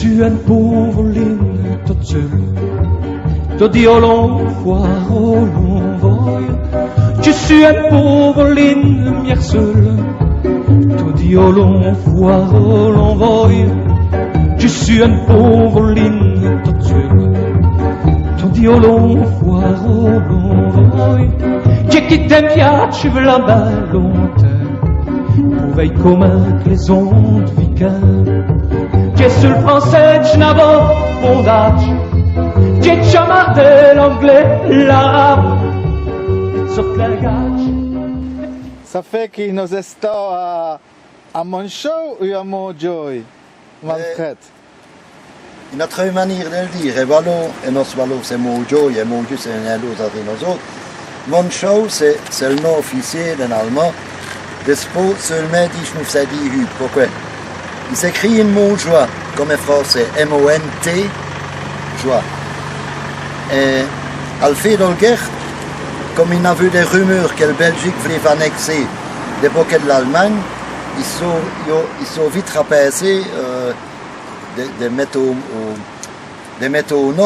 suis un pauvre ligne tot seul. Tot dio long foire au long voy. Je suis un pauvre ligne mier seul. Tot dio long foire au long voy. Je suis un pauvre ligne tot seul. Tot dio long foire au long voy. J'ai quitté piace la ballonte. Veille commun que les ondes vicales. J'ai sur le français, je n'avais fondage. J'ai chamardé l'anglais, l'arabe. Sur la gage. Ça fait que nous estamos à Monchaux ou à Montjoy, Manfred? Notre manière de le dire, et Wallon, et notre Wallon c'est Montjoy, et Montjoy c'est un autre avec nous autres. Monchaux c'est le nom officiel en allemand. Despo seulement dit je nous sais dire pourquoi. Il s'écrit une mot joie comme en français, M-O-N-T, joie. Et Alfred Olger, comme il a vu des rumeurs que la Belgique voulait annexer des pockets de l'Allemagne, ils sont vite rapassés des métaux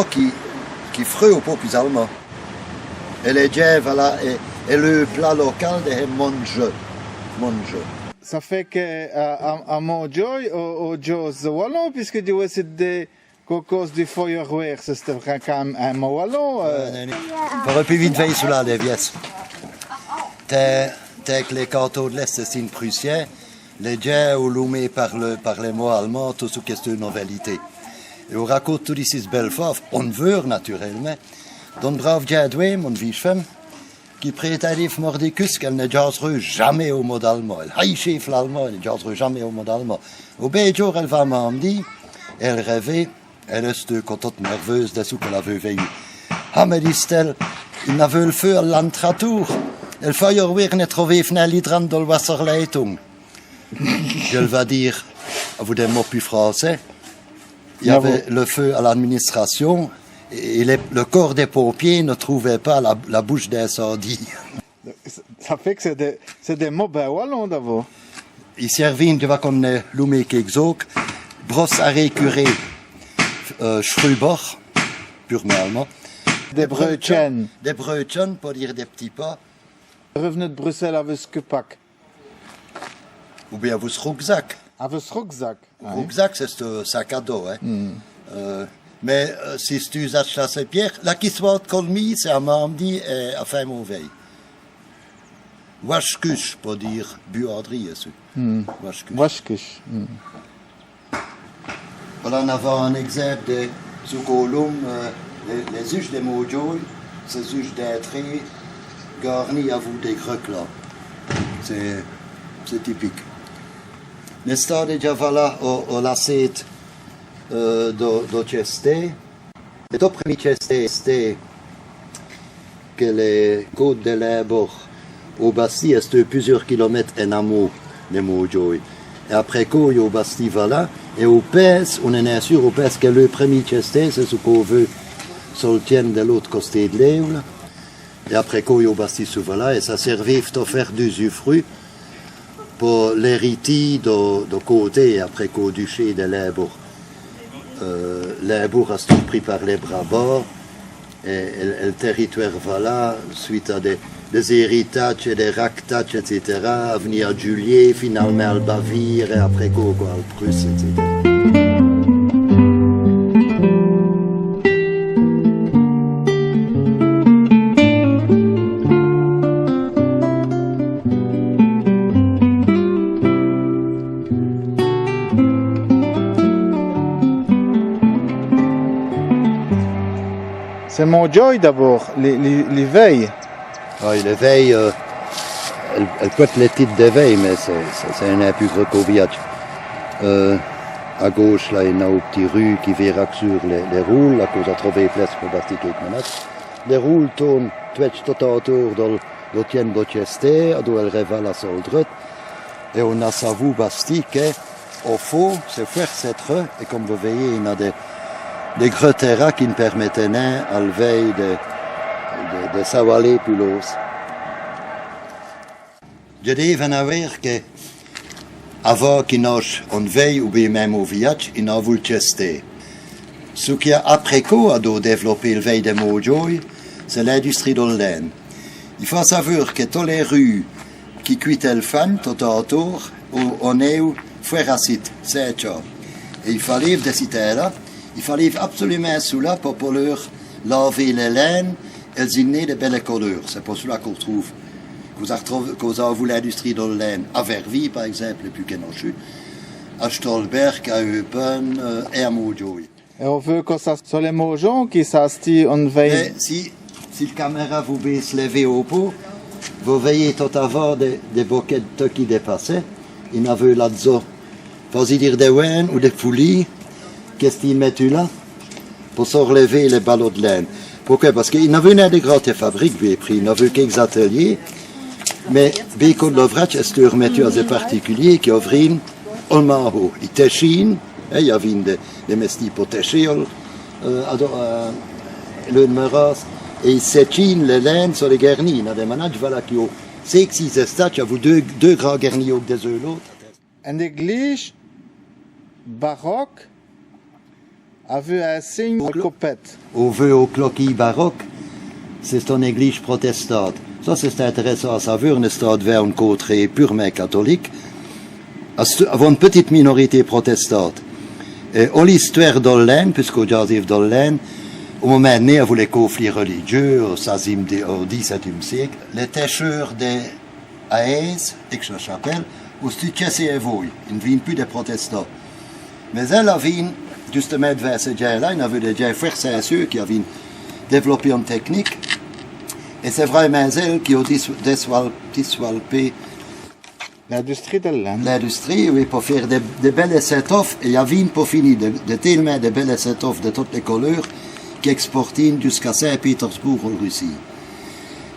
qui freux au peuple allemand. Et les gens, voilà, et le plat local de Monge. Ça fait qu'à Montjoy, au Jos Wallon, puisque tu vois, c'est des cocos du Feuerwehr, c'est quand même un mot Wallon. Il aurait plus vite veiller sur la déviesse. T'es que les cantons de l'Est, c'est une prussien, les gens ou loumés par les mots allemands, tout ce qui est une novellité. Et on raconte tout ici ce Belfort, on veut naturellement. Don brave Diadoué, mon vice-femme, qui prétarif mordicus qu'elle ne jaserait jamais au mot allemand. Elle haïchait l'allemand, elle ne jaserait jamais au mot allemand. Au jour, elle va m'en dire, elle rêvait, elle est contente nerveuse de ce qu'elle avait vécu. Ah, me dit-elle, il n'avait le feu à l'entratour. Elle Feuerwehr ne trouvait fnelli dran dans le Wasserleitung. Je va dire, à vous des mots plus français, il y avait le feu à l'administration, et le corps des pompiers ne trouvait pas la bouche d'incendie. Ça fait que c'est des mots ben wallons d'abord. Il servait, je vois qu'on est loumé qu'exoc, brosse à récurer, Schrubach, purement allemand. Des brötchen. Des brötchen, pour dire des petits pas. Revenez de Bruxelles avec ce pack. Ou bien avec ce rucksack. Avec ce rucksack. Rucksack, c'est un sac à dos. Hein. Mais si tu achètes ces pierres, la qui soit colmie, c'est à mardi et à fin mauvais. Washkush, pour dire buanderie. Washkush. Voilà, on avait un exemple de Zukolum, les uges de Mojoy, ces uges d'entrée garnis à vous des crocs là. C'est typique. Le stade déjà voilà au lacet do Chesté. Et au premier Chesté, c'était que les côtes de l'Ebor au Bastille est plusieurs kilomètres en amont de Mojoy. Et après quoi, au Bastille voilà. Et au PES, on est sûr au PES que le premier Chesté, c'est ce qu'on veut sortir de l'autre côté de l'Eule. Et après quoi, au Bastille voilà. Et ça servait à faire du usufruit pour l'héritier de côté et après qu'au duché de l'Ebour. L'Ebour a été pris par les Brabants et le territoire voilà, suite à des héritages et des ractages, etc., à venir à Julier, finalement à Bavire et après quoi, à Prusse, etc. C'est Montjoy d'abord, les veilles. Oui, les veilles, elles coûtent les titres de veille, mais c'est un plus gros coviage. À gauche, là, il y a une petite rue qui verra sur les roules, à cause de trouver place pour bâtir quelques minutes. Les roules tournent tout autour de l'Otienne d'Ochester, d'où elles révèlent la soldrette. Et on a sa vous bastille au fond, c'est faire cette rue, et comme vous voyez, il y a des gros terrains qui ne permettaient rien à la veille de s'avaler plus l'os. Je dis, venir que avant qu'il n'oche en veille ou bien même au village, il n'a voulu tester. Ce qui a après quoi a développé le veille de Mojoy, c'est l'industrie de laine. Il faut savoir que toutes les rues qui cuitent le fan, tout autour, on est ferracite, c'est ça. Et il fallait de citer là, il fallait absolument cela pour leur laver les laines, elles y de belles couleurs. C'est pour cela qu'on trouve, qu'on a vu l'industrie de la laine à Verviers, par exemple, et puis Kenochu, à Stolberg, à Eupen et à Mojoy. Et on veut que ça soit les Mojons qui s'astillent en veille. Si la caméra vous baisse lever au pot, vous voyez tout avant des bouquets de qui dépassaient. Il y avait là-dedans, vas-y dire des ouines ou des poulies. Qu'est-ce qu'ils mettent là? Pour se relever les ballots de laine. Pourquoi? Parce qu'il n'y avait pas de grandes fabriques, il n'y avait quelques ateliers. Mais beaucoup de l'ouvrage, est-ce que remettent à des particuliers qui ouvrent en maho. Ils téchinent, il y avait des mestis pour técher, le meras, et ils séchinent les laines sur les garnis. Il y a des manages, voilà, qui ont 6 états, il y a deux grands garnis au des l'autre. Une église baroque avait un signe de copette. Au vœu au cloquis baroque, c'est une église protestante. Ça, c'est intéressant à savoir, une stade vers une côté purement catholique, avant une petite minorité protestante. Et au l'histoire d'Ollen, puisqu'au Joseph d'Ollen, au moment donné, avec les conflits religieux, au XVIIe siècle, les técheurs des Aes, Aix-la-Chapelle, où se et Voy, ils ne viennent plus des protestants. Mais elle avait, justement, vers ces gens-là, il y avait des gens frères sincères qui avaient développé une technique. Et c'est vraiment elle qui a développé l'industrie de laine. L'industrie, oui, pour faire des belles set-off. Et il y avait pour finir de tellement de belles set-off de toutes les couleurs qui exportaient jusqu'à Saint-Pétersbourg en Russie.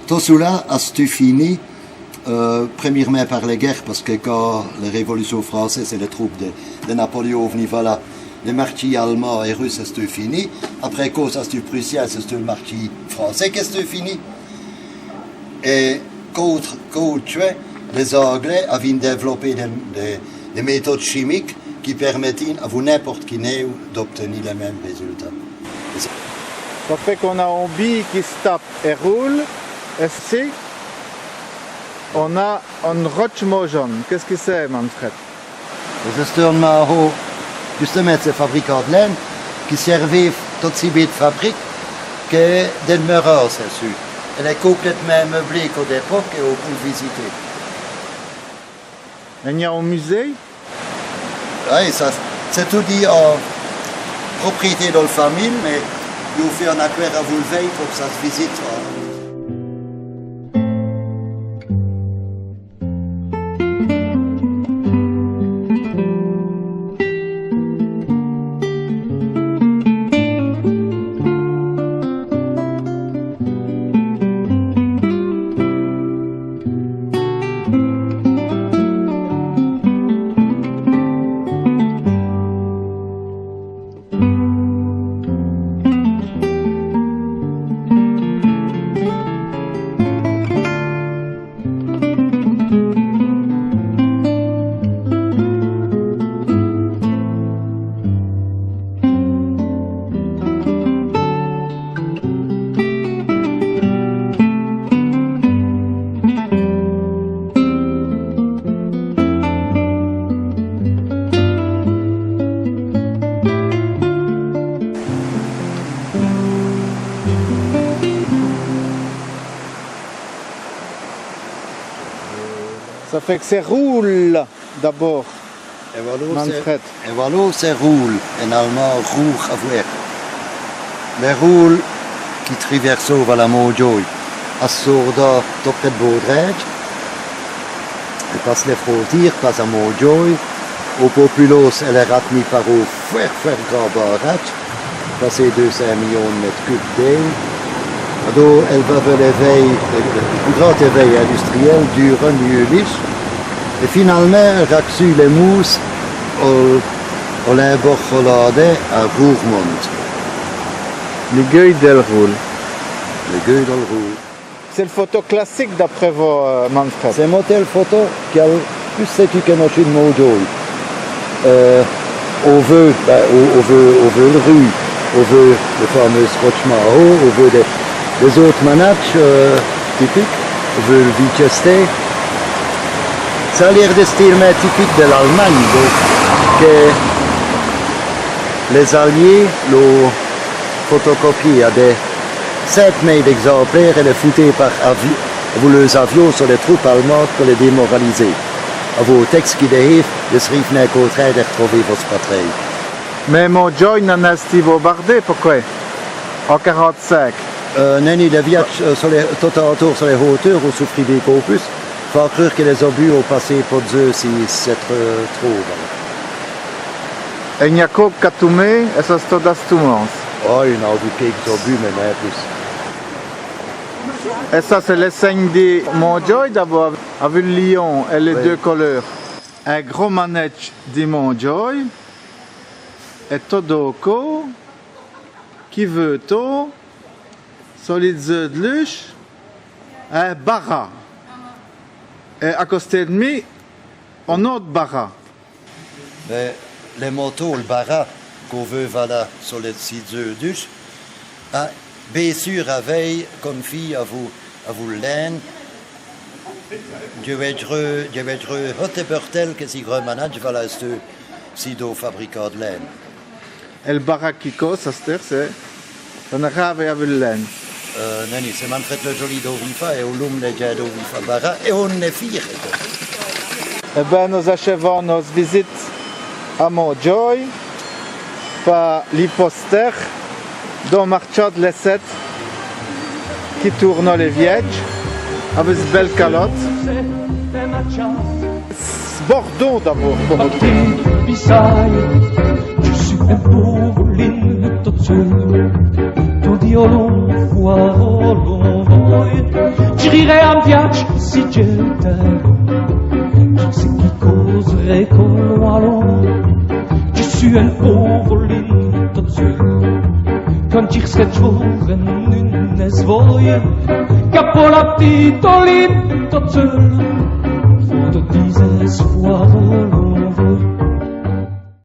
Tout cela a fini, premièrement par les guerres, parce que quand la Révolution française et les troupes de Napoléon venaient, voilà, les marchés allemands et russes, c'est fini. Après quoi, ça c'est prussien, c'est le marché français qui est fini. Et contre les Anglais avaient développé des méthodes chimiques qui permettaient à vous n'importe qui d'obtenir les mêmes résultats. Ça fait qu'on a un bille qui se tape et roule. Et si on a un roche mojon, qu'est-ce que c'est, Manfred? C'est un maho, justement, ces fabricants de laine qui servaient toutes ces belles fabriques que des demeureurs, c'est sûr. Elle est complètement meublée qu'au l'époque et on peut visiter. Il y a un musée? Oui, ça, c'est tout dit en propriété de la famille, mais il faut faire un accueil à vous le veille pour que ça se visite. Ça fait que c'est roule d'abord. Manfred. Et voilà, c'est roule, en allemand, roux à voir. Les roules qui traversent vers la Mojoy, à Sourda, tout près de Baudrege, et passe les frontières, passe à Mojoy, au Populos, elle est ratée par au faire grand barrage, passer 200 millions de mètres cubes d'aile. Alors, elle va vers l'éveil, le plus grand éveil industriel durant Neulich. Et finalement, elle a reçu les mousses au Limbourg hollandais à Roermond. Le Gueule del Roule. Le Gueule del Roule. C'est le photo classique d'après vous, Manfred. C'est un modèle photo qui a plus sais-tu que notre Mojoy. On veut le rue, on veut le fameux Scotch Maro, on veut des autres manatchs typiques, on veut le Vichester. Ça a l'air de style typique de l'Allemagne, donc que les Alliés l'ont photocopié à des 7000 exemplaires et les foutaient par les avions sur les troupes allemandes pour les démoraliser. À vos textes qui dérive, je serais venu au contraire de retrouver votre patrie. Mais mon Joy n'en a été bombardé, pourquoi? En 1945. Non, les viages tout autour sur les hauteurs ont souffert des plus. Il faut croire que les obus ont passé pour Dieu si c'est trop. Et il n'y a qu'au Katoumé et ça se trouve dans tout le monde. Oh, il y en a eu quelques obus, mais non plus. Et ça, c'est le signe de Montjoy d'abord, avec le lion et les deux couleurs. Un gros manège de Montjoy et Todoko qui veut tout, solide de luche, un bara. Et à côté de moi, un autre bara. Mais les motos, le bara qu'on veut voilà sur les sites de bien sûr, à veille, comme fille, à vous laine, je vais être hot portel que si gros manage, voilà, si do fabricant de laine. Et le bara qui cause, ça c'est un arabe avec le laine. Non, c'est Manfred le joli d'Ovifa et au loum les gars d'Ovifa bara et on est fiers. Eh bien, nous achevons notre visite à Montjoy par l'hyposter dont Marchad Lesset qui tourne les vieilles avec une belle calotte. Bordeaux d'abord. Je suis un pauvre ligne toute seule. Ton violon, violon, je rirai en viage si j'étais. Je sais qui causerait comme wallon. Je suis un pauvre ligne toute seule. Quand ich schätzen in es voie, capola petite ligne toute seule. Faut de dieses voix,